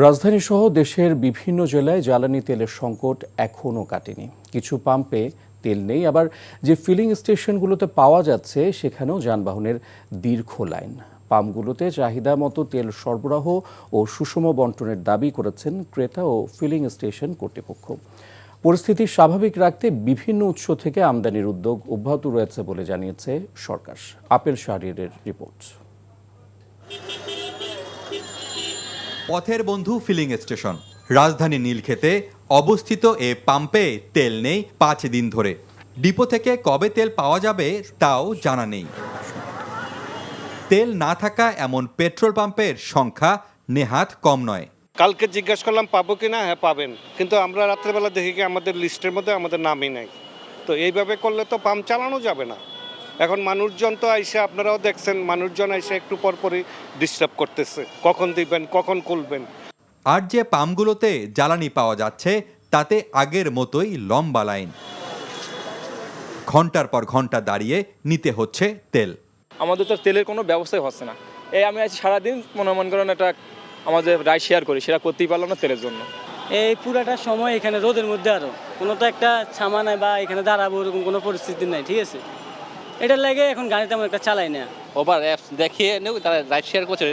রাজধানীসহ দেশের বিভিন্ন জেলায় জ্বালানি তেলের সংকট এখনও কাটেনি। কিছু পাম্পে তেল নেই, আবার যে ফিলিং স্টেশনগুলোতে পাওয়া যাচ্ছে সেখানেও যানবাহনের দীর্ঘ লাইন। পাম্পগুলোতে চাহিদা মতো তেল সরবরাহ ও সুষম বন্টনের দাবি করেছেন ক্রেতা ও ফিলিং স্টেশন কর্তৃপক্ষ। পরিস্থিতি স্বাভাবিক রাখতে বিভিন্ন উৎস থেকে আমদানির উদ্যোগ অব্যাহত রয়েছে বলে জানিয়েছে সরকার। Apple শাহরিয়ারের report. পথের বন্ধু ফিলিং স্টেশন রাজধানী নীলক্ষেতে অবস্থিত এ পাম্পে তেল নেই 5 দিন ধরে। ডিপো থেকে কবে তেল পাওয়া যাবে তাও জানা নেই। তেল না থাকা এমন পেট্রোল পাম্পের সংখ্যা নেহাত কম নয়। কালকে জিজ্ঞাসা করলাম পাবো কিনা, হ্যাঁ পাবেন, কিন্তু আমরা রাত্রেবেলা দেখি কি আমাদের লিস্টের মধ্যে আমাদের নামই নাই। তো এইভাবে করলে তো পাম্প চালানো যাবে না। এখন মানুষজন তো আইসে, আপনারাও দেখছেন, মানুষজন আইসে একটু পরপরই ডিস্টার্ব করতেছে, কখন দিবেন কখন খুলবেন। আর যে পাম্পগুলোতে জ্বালানি পাওয়া যাচ্ছে তাতে আগের মতোই লম্বা লাইন। ঘন্টার পর ঘন্টা দাঁড়িয়ে নিতে হচ্ছে তেল। আমাদের তো তেলের কোনো ব্যবস্থাই হচ্ছে না। আমি আছি সারাদিন মনে করেন একটা আমাদের রাইড শেয়ার করি, সেটা করতেই পারলাম না তেলের জন্য। এই পুরাটা সময় এখানে রোদের মধ্যে আরো কোনো তো একটা ছামা নাই বা এখানে দাঁড়াবো এরকম কোনো পরিস্থিতি নাই, ঠিক আছে। এটা লাগে এখন গাড়ি তেমন একটা চালাই না। ওভার অ্যাপস দেখিয়ে নেও, তারা রাইড শেয়ার করছে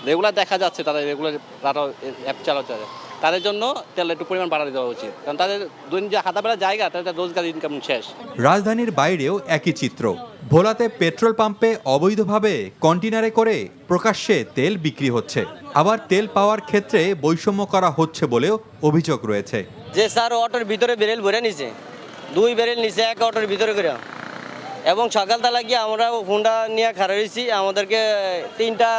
রেগুলার দেখা যাচ্ছে, তারা রেগুলার তারা অ্যাপ চালাচ্ছে। তাদের জন্য তেল একটু পরিমাণ বাড়াতে দেওয়া উচিত, কারণ তাদের দৈনিক যে হাতাবেলা জায়গা তাদের রোজগার ইনকাম শেষ। রাজধানীর বাইরেও একই চিত্র। ভোলাতে পেট্রোল পাম্পে অবৈধভাবে কন্টেনারে করে প্রকাশ্যে তেল বিক্রি হচ্ছে। আবার তেল পাওয়ার ক্ষেত্রে বৈষম্য করা হচ্ছে বলেও অভিযোগ রয়েছে। যে স্যার অটোর ভিতরে বেরেল ভরে নিছে, 2 বেরেল নিছে এক অটোর ভিতরে করে, এবং সকালবেলা গিয়ে আমরা হুন্ডা নিয়ে খাড়া হয়েছি। আমাদেরকে 3টা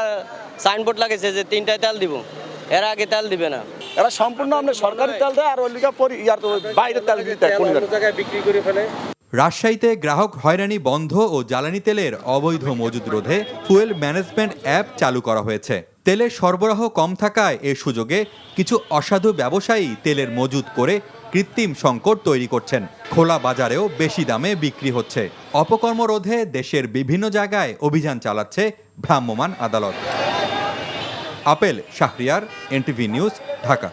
সাইনবোর্ড লাগেছে যে 3টায় তেল দিব, এর আগে তেল দিবে না। এরা সম্পূর্ণ আমরা সরকারি তেল দেয় আর ওই লিগা বাইরে তেল দিতে কোন জায়গায় বিক্রি করে ফেলে। রাজশাহীতে গ্রাহক হয়রানি বন্ধ ও জ্বালানি তেলের অবৈধ মজুদ রোধে ফুয়েল ম্যানেজমেন্ট অ্যাপ চালু করা হয়েছে। তেলের সরবরাহ কম থাকায় এ সুযোগে কিছু অসাধু ব্যবসায়ী তেলের মজুদ করে কৃত্রিম সংকট তৈরি করছেন। খোলা বাজারেও বেশি দামে বিক্রি হচ্ছে। অপকর্ম রোধে দেশের বিভিন্ন জায়গায় অভিযান চালাচ্ছে ভ্রাম্যমাণ আদালত। Apple Shahriar, NTV news, Dhaka.